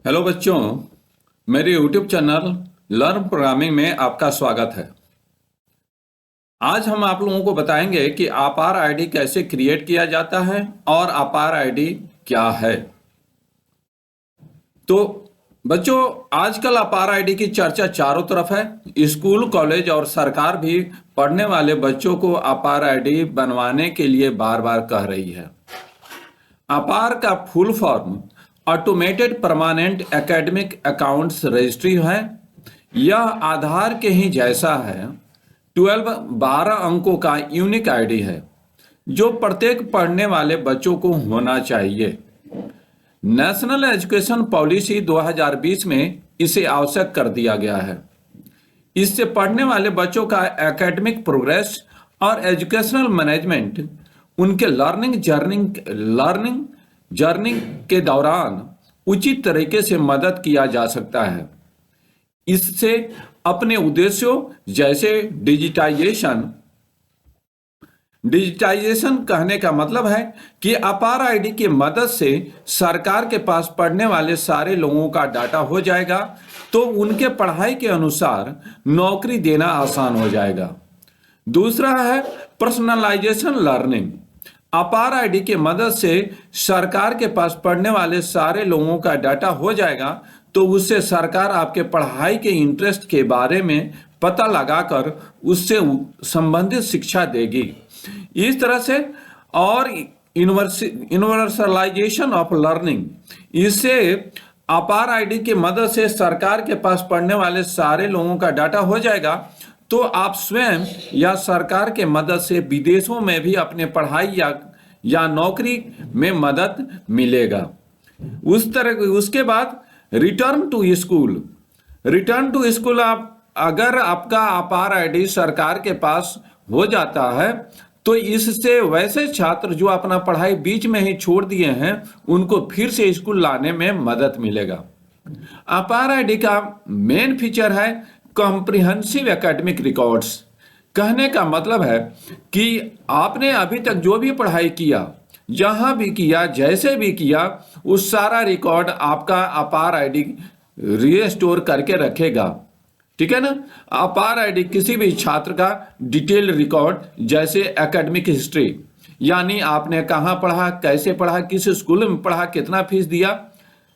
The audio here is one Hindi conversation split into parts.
हेलो बच्चों, मेरे यूट्यूब चैनल लर्न प्रोग्रामिंग में आपका स्वागत है। आज हम आप लोगों को बताएंगे कि अपार आईडी कैसे क्रिएट किया जाता है और अपार आईडी क्या है। तो बच्चों, आजकल अपार आईडी की चर्चा चारों तरफ है। स्कूल, कॉलेज और सरकार भी पढ़ने वाले बच्चों को अपार आईडी बनवाने के लिए बार बार कह रही है। अपार का full form automated permanent academic accounts registry है। यह आधार के ही जैसा है। 12 अंकों का यूनिक आईडी है जो प्रत्येक पढ़ने वाले बच्चों को होना चाहिए। नेशनल एजुकेशन पॉलिसी 2020 में इसे आवश्यक कर दिया गया है। इससे पढ़ने वाले बच्चों का एकेडमिक प्रोग्रेस और एजुकेशनल मैनेजमेंट उनके लर्निंग जर्नी के दौरान उचित तरीके से मदद किया जा सकता है। इससे अपने उद्देश्यों जैसे डिजिटाइजेशन कहने का मतलब है कि अपार आईडी की मदद से सरकार के पास पढ़ने वाले सारे लोगों का डाटा हो जाएगा, तो उनके पढ़ाई के अनुसार नौकरी देना आसान हो जाएगा। दूसरा है पर्सनलाइजेशन लर्निंग। अपार आईडी की मदद से सरकार के पास पढ़ने वाले सारे लोगों का डाटा हो जाएगा, तो उससे सरकार आपके पढ़ाई के इंटरेस्ट के बारे में पता लगाकर उससे संबंधित शिक्षा देगी। इस तरह से और यूनिवर्सलाइजेशन ऑफ लर्निंग, इससे अपार आईडी की मदद से सरकार के पास पढ़ने वाले सारे लोगों का डाटा हो जाएगा, तो आप स्वयं या सरकार के मदद से विदेशों में भी अपने पढ़ाई या नौकरी में मदद मिलेगा। उसके बाद रिटर्न टू स्कूल आप अगर आपका अपार आईडी सरकार के पास हो जाता है, तो इससे वैसे छात्र जो अपना पढ़ाई बीच में ही छोड़ दिए हैं उनको फिर से स्कूल लाने में मदद मिलेगा। अपार आईडी का मेन फीचर है कॉम्प्रिहेंसिव एकेडमिक रिकॉर्ड्स। कहने का मतलब है कि आपने अभी तक जो भी पढ़ाई किया, जहां भी किया, जैसे भी किया, उस सारा रिकॉर्ड आपका अपार आईडी रीस्टोर करके रखेगा। ठीक है ना। अपार आईडी किसी भी छात्र का डिटेल रिकॉर्ड, जैसे एकेडमिक हिस्ट्री, यानी आपने कहाँ पढ़ा, कैसे पढ़ा, किस स्कूल में पढ़ा, कितना फीस दिया,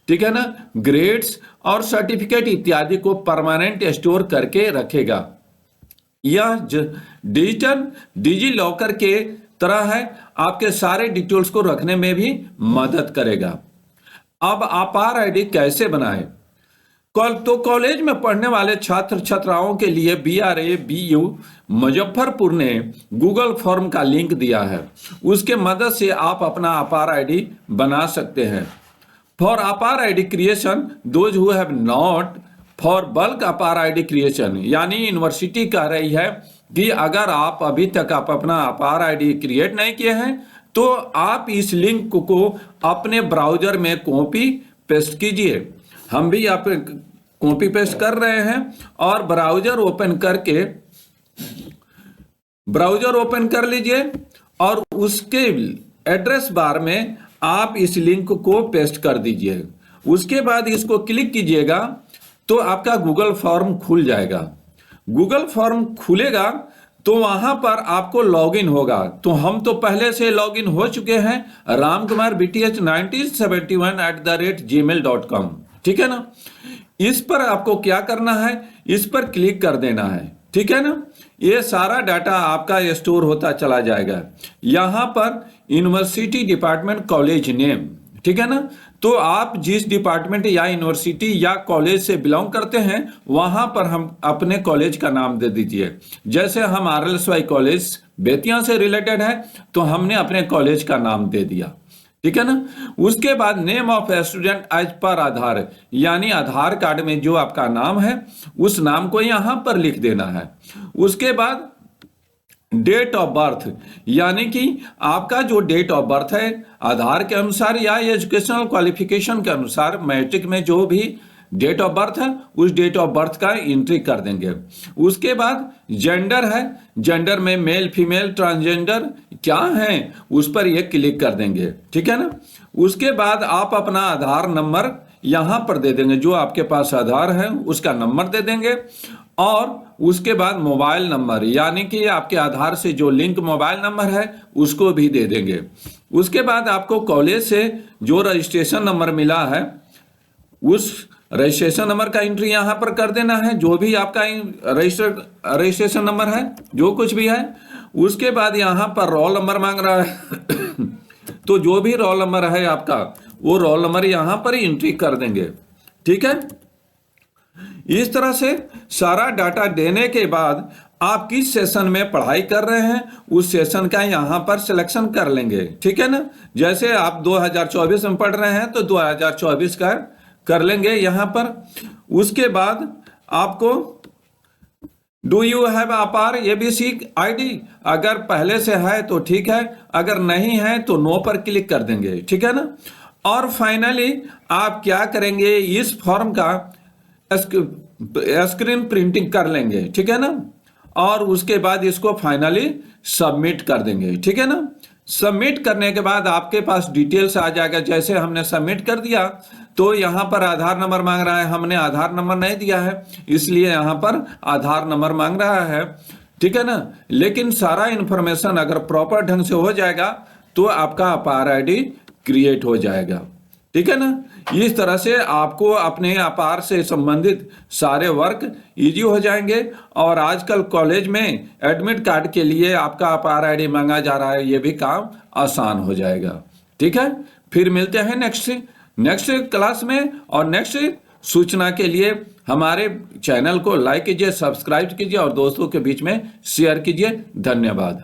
ठीक है ना, ग्रेड्स और सर्टिफिकेट इत्यादि को परमानेंट स्टोर करके रखेगा। यह डिजी लॉकर के तरह है, आपके सारे डिटेल्स को रखने में भी मदद करेगा। अब अपार आईडी कैसे बनाए? तो कॉलेज में पढ़ने वाले छात्र छात्राओं के लिए BRABU मुजफ्फरपुर ने गूगल फॉर्म का लिंक दिया है। उसके मदद से आप अपना अपार आईडी बना सकते हैं। फॉर अपार ID creation, those who have not for bulk अपार आईडी क्रिएशन, यानी यूनिवर्सिटी कह रही है कि अगर आप अभी तक अपना अपार आईडी क्रिएट नहीं किए हैं, तो आप इस लिंक को अपने ब्राउजर में कॉपी पेस्ट कीजिए। हम भी आप कॉपी पेस्ट कर रहे हैं और ब्राउजर ओपन कर लीजिए और उसके एड्रेस बार में आप इस लिंक को पेस्ट कर दीजिए। उसके बाद इसको क्लिक कीजिएगा तो आपका गूगल फॉर्म खुल जाएगा। गूगल फॉर्म खुलेगा तो वहां पर आपको लॉगिन होगा। तो हम तो पहले से लॉगिन हो चुके हैं, ramkumarbth1971@gmail.com, ठीक है ना। इस पर आपको क्या करना है, इस पर क्लिक कर देना है, ठीक है ना। ये सारा डाटा आपका स्टोर होता चला जाएगा। यहां पर यूनिवर्सिटी, डिपार्टमेंट, कॉलेज नेम, ठीक है ना। तो आप जिस डिपार्टमेंट या यूनिवर्सिटी या कॉलेज से बिलोंग करते हैं, वहां पर हम अपने कॉलेज का नाम दे दीजिए। जैसे हम RLSY कॉलेज बेतिया से रिलेटेड है, तो हमने अपने कॉलेज का नाम दे दिया, ठीक है ना। उसके बाद name of student as per आधार, यानी आधार कार्ड में जो आपका नाम है उस नाम को यहां पर लिख देना है। उसके बाद डेट ऑफ बर्थ, यानी कि आपका जो डेट ऑफ बर्थ है आधार के अनुसार या एजुकेशनल क्वालिफिकेशन के अनुसार, मैट्रिक में जो भी डेट ऑफ बर्थ है, उस डेट ऑफ बर्थ का एंट्री कर देंगे। उसके बाद जेंडर है, जेंडर में मेल फीमेल ट्रांसजेंडर क्या है उस पर ये क्लिक कर देंगे, ठीक है ना। उसके बाद आप अपना आधार नंबर यहाँ पर दे देंगे, जो आपके पास आधार है उसका नंबर दे देंगे, और उसके बाद मोबाइल नंबर यानी कि आपके आधार से जो लिंक मोबाइल नंबर है उसको भी दे देंगे। उसके बाद आपको कॉलेज से जो रजिस्ट्रेशन नंबर मिला है उस रजिस्ट्रेशन नंबर का एंट्री यहाँ पर कर देना है, जो भी आपका रजिस्ट्रेशन नंबर है जो कुछ भी है। उसके बाद यहाँ पर रोल नंबर मांग रहा है तो जो भी रोल नंबर है आपका वो रोल नंबर यहाँ पर एंट्री कर देंगे, ठीक है। इस तरह से सारा डाटा देने के बाद आप किस सेशन में पढ़ाई कर रहे हैं उस सेशन का यहाँ पर सिलेक्शन कर लेंगे, ठीक है ना। जैसे आप 2024 में पढ़ रहे हैं तो 2024 का कर लेंगे यहाँ पर। उसके बाद आपको डू यू हैव अपार एबीसी आईडी, अगर पहले से है तो ठीक है, अगर नहीं है तो नो पर क्लिक कर देंगे, ठीक है ना। और फाइनली आप क्या करेंगे, इस फॉर्म का स्क्रीन प्रिंटिंग कर लेंगे, ठीक है ना। और उसके बाद इसको फाइनली सबमिट कर देंगे, ठीक है ना। सबमिट करने के बाद आपके पास डिटेल्स आ जाएगा। जैसे हमने सबमिट कर दिया तो यहाँ पर आधार नंबर मांग रहा है, हमने आधार नंबर नहीं दिया है इसलिए यहाँ पर आधार नंबर मांग रहा है, ठीक है ना। लेकिन सारा इंफॉर्मेशन अगर प्रॉपर ढंग से हो जाएगा तो आपका अपार आईडी क्रिएट हो जाएगा, ठीक है ना। इस तरह से आपको अपने अपार से संबंधित सारे वर्क इजी हो जाएंगे। और आजकल कॉलेज में एडमिट कार्ड के लिए आपका अपार आईडी मांगा जा रहा है, ये भी काम आसान हो जाएगा, ठीक है। फिर मिलते हैं नेक्स्ट क्लास में। और नेक्स्ट सूचना के लिए हमारे चैनल को लाइक कीजिए, सब्सक्राइब कीजिए और दोस्तों के बीच में शेयर कीजिए। धन्यवाद।